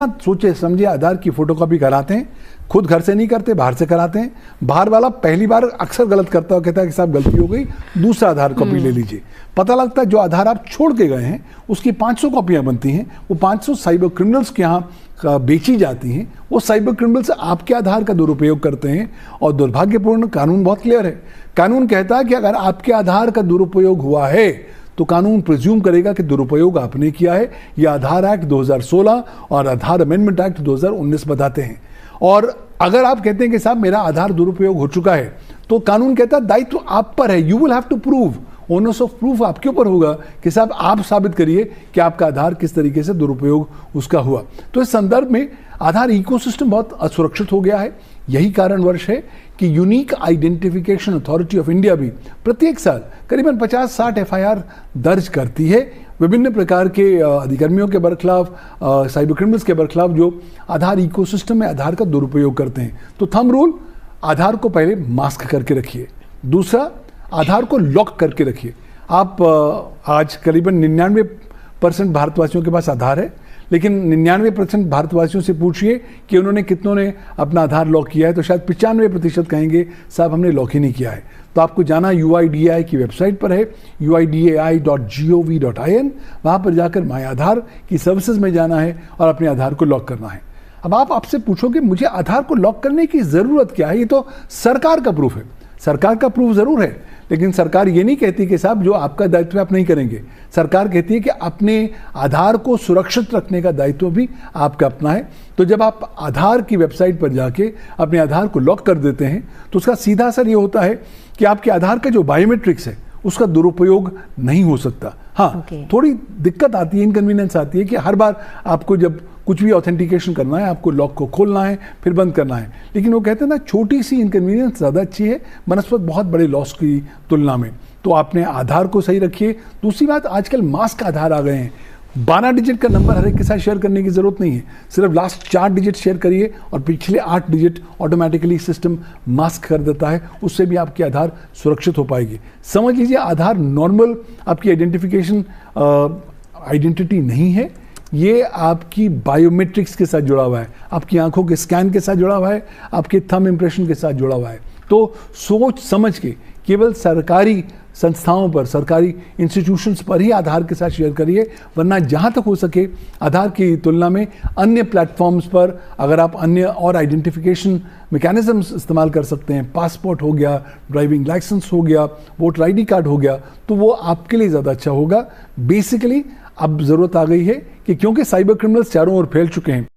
सोचे समझे आधार की फोटोकॉपी कराते हैं, खुद घर से नहीं करते, बाहर से कराते हैं। बाहर वाला पहली बार अक्सर गलत करता है, कहता है कि साहब गलती हो गई, दूसरा आधार कॉपी ले लीजिए। पता लगता है जो आधार आप छोड़ के गए हैं उसकी 500 कॉपियां बनती हैं, वो 500 साइबर क्रिमिनल्स के यहाँ बेची जाती हैं। वो साइबर क्रिमिनल्स आपके आधार का दुरुपयोग करते हैं। और दुर्भाग्यपूर्ण, कानून बहुत क्लियर है। कानून कहता है कि अगर आपके आधार का दुरुपयोग हुआ है तो कानून प्रिज्यूम करेगा कि दुरुपयोग आपने किया है। यह आधार एक्ट 2016 और आधार अमेंडमेंट एक्ट 2019 बताते हैं। और अगर आप कहते हैं कि साहब मेरा आधार दुरुपयोग हो चुका है, तो कानून कहता है दायित्व आप पर है, you will have to prove, onus of proof आपके ऊपर होगा कि साहब आप साबित करिए कि आपका आधार किस तरीके से दुरुपयोग उसका हुआ। तो इस संदर्भ में आधार इकोसिस्टम बहुत असुरक्षित हो गया है। यही कारणवश है कि unique identification authority of India भी प्रत्येक साल करीबन 50-60 एफआईआर दर्ज करती है विभिन्न प्रकार के अधिकर्मियों के बरखिलाफ, साइबर क्रिमिनल्स के बरखिलाफ जो आधार इकोसिस्टम में आधार का दुरुपयोग करते हैं। तो थंब रूल, आधार को पहले मास्क करके रखिए। दूसरा, आधार को लॉक करके रखिए। आप आज करीबन 99% भारतवासियों के पास आधार है, लेकिन 99% भारतवासियों से पूछिए कि उन्होंने कितनों ने अपना आधार लॉक किया है, तो शायद 95% कहेंगे साहब हमने लॉक ही नहीं किया है। तो आपको जाना UIDAI की वेबसाइट पर है, uidai.gov.in। वहाँ पर जाकर माय आधार की सर्विसेज में जाना है और अपने आधार को लॉक करना है। अब आपसे पूछोगे मुझे आधार को लॉक करने की ज़रूरत क्या है? ये तो सरकार का प्रूफ है। सरकार का प्रूफ ज़रूर है, लेकिन सरकार ये नहीं कहती कि साहब जो आपका दायित्व आप नहीं करेंगे। सरकार कहती है कि अपने आधार को सुरक्षित रखने का दायित्व भी आपका अपना है। तो जब आप आधार की वेबसाइट पर जाके अपने आधार को लॉक कर देते हैं तो उसका सीधा असर ये होता है कि आपके आधार का जो बायोमेट्रिक्स है उसका दुरुपयोग नहीं हो सकता। हाँ, थोड़ी दिक्कत आती है, इनकन्वीनियंस आती है कि हर बार आपको जब कुछ भी ऑथेंटिकेशन करना है आपको लॉक को खोलना है फिर बंद करना है। लेकिन वो कहते हैं ना, छोटी सी इनकन्वीनियंस ज़्यादा अच्छी है बनस्पत बहुत बड़े लॉस की तुलना में। तो आपने आधार को सही रखिए। दूसरी बात, आजकल मास्क आधार आ गए हैं। 12 डिजिट का नंबर हर एक के साथ शेयर करने की ज़रूरत नहीं है, सिर्फ लास्ट 4 डिजिट शेयर करिए और पिछले 8 डिजिट ऑटोमेटिकली सिस्टम मास्क कर देता है। उससे भी आपकी आधार सुरक्षित हो पाएगी। समझ लीजिए आधार नॉर्मल आपकी आइडेंटिटी नहीं है, ये आपकी बायोमेट्रिक्स के साथ जुड़ा हुआ है, आपकी आंखों के स्कैन के साथ जुड़ा हुआ है, आपके थंब इम्प्रेशन के साथ जुड़ा हुआ है। तो सोच समझ के केवल सरकारी संस्थाओं पर, सरकारी इंस्टीट्यूशंस पर ही आधार के साथ शेयर करिए, वरना जहाँ तक हो सके आधार की तुलना में अन्य प्लेटफॉर्म्स पर अगर आप अन्य और आइडेंटिफिकेशन मैकेनिज्म्स इस्तेमाल कर सकते हैं, पासपोर्ट हो गया, ड्राइविंग लाइसेंस हो गया, वोटर ID कार्ड हो गया, तो वो आपके लिए ज़्यादा अच्छा होगा। बेसिकली अब ज़रूरत आ गई है कि क्योंकि साइबर क्रिमिनल्स चारों ओर फैल चुके हैं,